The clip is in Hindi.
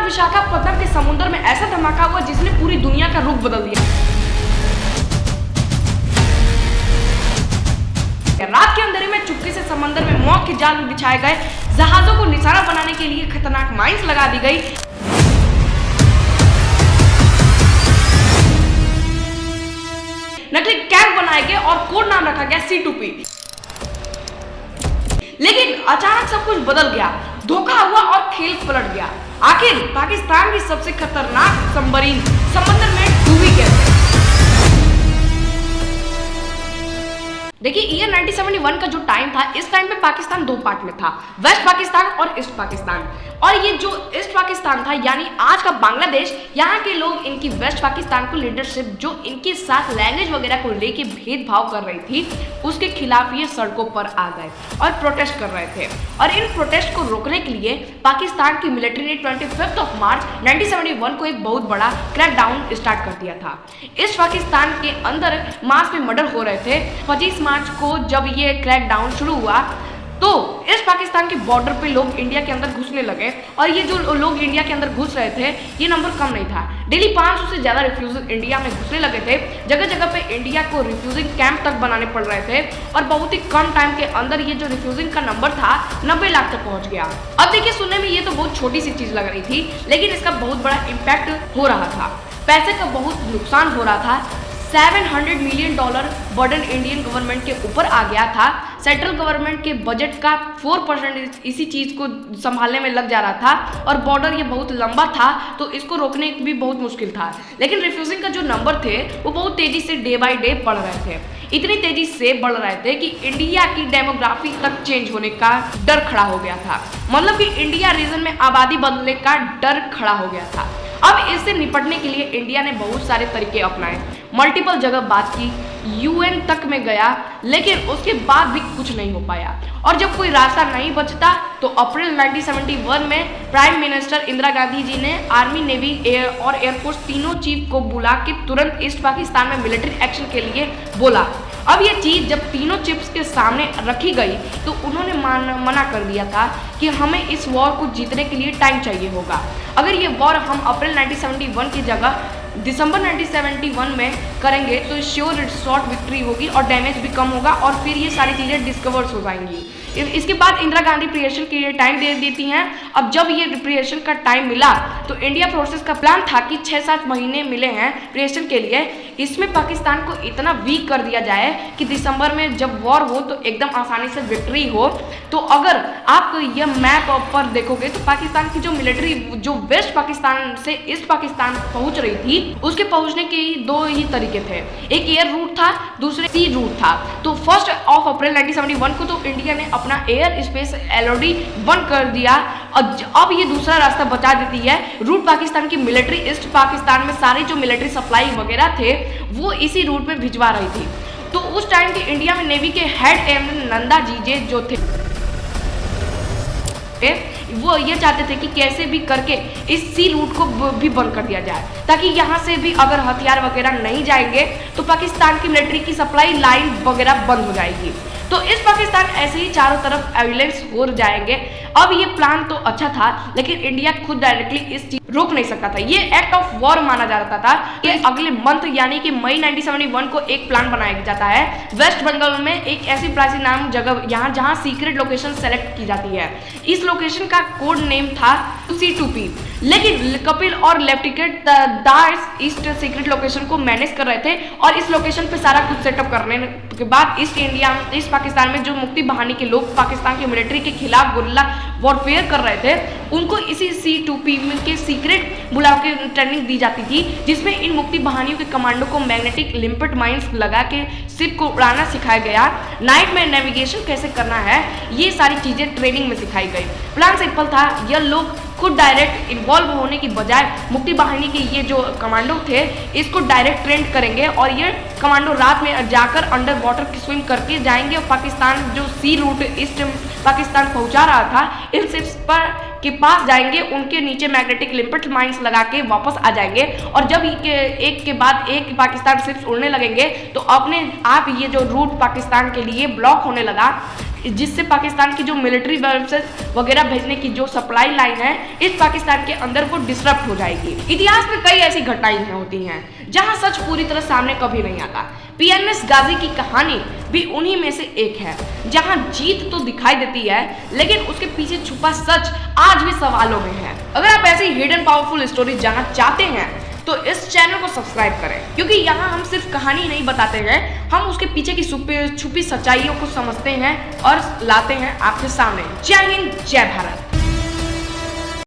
बाद विशाखापत्तनम के समुद्र में ऐसा धमाका हुआ जिसने पूरी दुनिया का रुख बदल दिया। रात के अंधेरे में चुपके से समंदर में मौत के जाल बिछाए गए, जहाजों को निशाना बनाने के लिए खतरनाक माइंस लगा दी गई। नकली कैंप बनाए गए और कोड नाम रखा गया C2P। लेकिन अचानक सब कुछ बदल गया, धोखा हुआ और खेल पलट गया। आखिर पाकिस्तान की सबसे खतरनाक सबमरीन समंदर में डूबी कैसे? देखिए, ईयर 1971 का जो टाइम था, इस टाइम पे पाकिस्तान दो पार्ट में था, वेस्ट पाकिस्तान और ईस्ट पाकिस्तान। और ये जो ईस्ट पाकिस्तान था यानी आज का बांग्लादेश, यहाँ के लोग इनकी वेस्ट पाकिस्तान को लीडरशिप जो इनके साथ लैंग्वेज वगैरह को लेके भेदभाव कर रही थी, उसके खिलाफ ये सड़कों पर आ गए और प्रोटेस्ट कर रहे थे। और इन प्रोटेस्ट को रोकने के लिए पाकिस्तान की मिलिट्री ने 25 मार्च 1971 को एक बहुत बड़ा क्रैकडाउन स्टार्ट कर दिया था। ईस्ट पाकिस्तान के अंदर मास में मर्डर हो रहे थे। 25 मार्च को जब ये क्रैकडाउन शुरू हुआ तो ईस्ट पाकिस्तान के बॉर्डर पे लोग इंडिया के अंदर घुसने लगे। और ये जो लोग इंडिया के अंदर घुस रहे थे, ये नंबर कम नहीं था। डेली 500 से ज्यादा रिफ्यूजी इंडिया में घुसने लगे थे। जगह जगह पे इंडिया को रिफ्यूजिंग कैंप तक बनाने पड़ रहे थे और बहुत ही कम टाइम के अंदर ये जो रिफ्यूजिंग का नंबर था 90 लाख तक पहुंच गया। अब देखिए, सुनने में ये तो बहुत छोटी सी चीज लग रही थी, लेकिन इसका बहुत बड़ा इम्पैक्ट हो रहा था। पैसे का बहुत नुकसान हो रहा था। $700 मिलियन बर्डन इंडियन गवर्नमेंट के ऊपर आ गया था। सेंट्रल गवर्नमेंट के बजट का 4% इसी चीज को संभालने में लग जा रहा था और बॉर्डर ये बहुत लंबा था, तो इसको रोकने भी बहुत मुश्किल था। लेकिन रिफ्यूजिंग का जो नंबर थे वो बहुत तेजी से डे बाय डे बढ़ रहे थे। इतनी तेजी से बढ़ रहे थे कि इंडिया की डेमोग्राफी तक चेंज होने का डर खड़ा हो गया था। मतलब कि इंडिया रीजन में आबादी बदलने का डर खड़ा हो गया था। अब इससे निपटने के लिए इंडिया ने बहुत सारे तरीके अपनाए, मल्टीपल जगह बात की, UN तक में गया, लेकिन उसके बाद भी कुछ नहीं हो पाया। और जब कोई रास्ता नहीं बचता तो अप्रैल 1971 में प्राइम मिनिस्टर इंदिरा गांधी जी ने आर्मी, नेवी, एयर और एयरफोर्स तीनों चीफ को बुला के तुरंत ईस्ट पाकिस्तान में मिलिट्री एक्शन के लिए बोला। अब ये चीज जब तीनों चिप्स के सामने रखी गई तो उन्होंने मना कर दिया था कि हमें इस वॉर को जीतने के लिए टाइम चाहिए होगा। अगर ये वॉर हम अप्रैल 1971 की जगह दिसंबर 1971 में करेंगे तो श्योर शॉर्ट विक्ट्री होगी और डैमेज भी कम होगा और फिर ये सारी चीज़ें डिस्कवर्स हो जाएंगी। इसके बाद इंदिरा गांधी प्रिपरेशन के लिए टाइम दे देती हैं। अब जब ये प्रिपरेशन का टाइम मिला तो इंडिया फोर्सेस का प्लान था कि 6-7 महीने मिले हैं प्रिपरेशन के लिए, इसमें पाकिस्तान को इतना वीक कर दिया जाए कि दिसंबर में जब वॉर हो तो एकदम आसानी से विक्ट्री हो। तो अगर आप यह मैप पर देखोगे तो पाकिस्तान की जो मिलिट्री जो वेस्ट पाकिस्तान से ईस्ट पाकिस्तान पहुंच रही थी, उसके पहुंचने के दो ही तरीके थे, एक एयर रूट था, दूसरे सी रूट था। तो 1 अप्रैल 1971 को तो इंडिया ने अपना एयर स्पेस LOD बंद कर दिया। अब ये दूसरा रास्ता बचा देती है। रूट पाकिस्तान की मिलिट्री ईस्ट पाकिस्तान में सारी जो मिलिट्री सप्लाई वगैरह थे वो इसी रूट में भिजवा रही थी। तो उस टाइम के इंडिया में नेवी के हेड एडमिरल नंदा जीजे जो थे वो ये चाहते थे कि कैसे भी करके इस सी रूट को भी बंद कर दिया जाए, ताकि यहाँ से भी अगर हथियार वगैरह नहीं जाएंगे तो पाकिस्तान की मिलिट्री की सप्लाई लाइन वगैरह बंद हो जाएगी। तो इस पाकिस्तान ऐसे ही चारों तरफ एविडेंस हो जाएंगे। अब ये प्लान तो अच्छा था, लेकिन इंडिया खुद डायरेक्टली इस चीज रोक नहीं सकता था। ये एक्ट ऑफ वॉर माना जाता था। ये अगले मंथ यानी कि मई 1971 को एक प्लान बनाया जाता है वेस्ट बंगाल में एक ऐसी प्राचीन नाम जगह यहाँ जहाँ सीक्रेट लोकेशन सेलेक्ट की जाती है। इस लोकेशन का कोड नेम था C2P, लेकिन कपिल और लेफ्टिनेंट दास ईस्ट सीक्रेट लोकेशन को मैनेज कर रहे थे और इस लोकेशन पे सारा कुछ सेटअप करने के बाद ईस्ट पाकिस्तान में जो मुक्ति बहानी के लोग पाकिस्तान की मिलिट्री के खिलाफ गुरिल्ला वॉरफेयर कर रहे थे, उनको इसी C2P के सीक्रेट बुलाव की ट्रेनिंग दी जाती थी, जिसमें इन मुक्ति बहानियों के कमांडो को मैग्नेटिक लिम्पिट माइंस लगा के शिप को उड़ाना सिखाया गया। नाइट में नेविगेशन कैसे करना है ये सारी चीजें ट्रेनिंग में सिखाई गई। प्लान सिंपल था, यह लोग खुद डायरेक्ट इन्वॉल्व होने की बजाय मुक्ति बाहिनी के ये जो कमांडो थे इसको डायरेक्ट ट्रेंड करेंगे और ये कमांडो रात में जाकर अंडर वाटर स्विम करके जाएंगे और पाकिस्तान जो सी रूट ईस्ट पाकिस्तान पहुंचा रहा था इन शिप्स पर के पास जाएंगे, उनके नीचे मैग्नेटिक लिम्पिट माइंस लगा के वापस आ जाएंगे और जब एक के बाद एक पाकिस्तान शिप्स उड़ने लगेंगे तो अपने आप ये जो रूट पाकिस्तान के लिए ब्लॉक होने लगा। जिससे पाकिस्तान की जो मिलिट्री वेसल्स वगैरह भेजने की जो सप्लाई लाइन है इस पाकिस्तान के अंदर वो डिसरप्ट हो जाएगी। इतिहास में कई ऐसी घटनाएं होती हैं जहां सच पूरी तरह सामने कभी नहीं आता। PNS गाजी की कहानी भी उन्हीं में से एक है, जहां जीत तो दिखाई देती है लेकिन उसके पीछे छुपा सच आज भी सवालों में है। अगर आप ऐसी हिडन पावरफुल स्टोरी जानना चाहते हैं तो इस चैनल को सब्सक्राइब करें, क्योंकि यहाँ हम सिर्फ कहानी नहीं बताते हैं, हम उसके पीछे की छुपी सच्चाइयों को समझते हैं और लाते हैं आपके सामने। जय हिंद, जय भारत।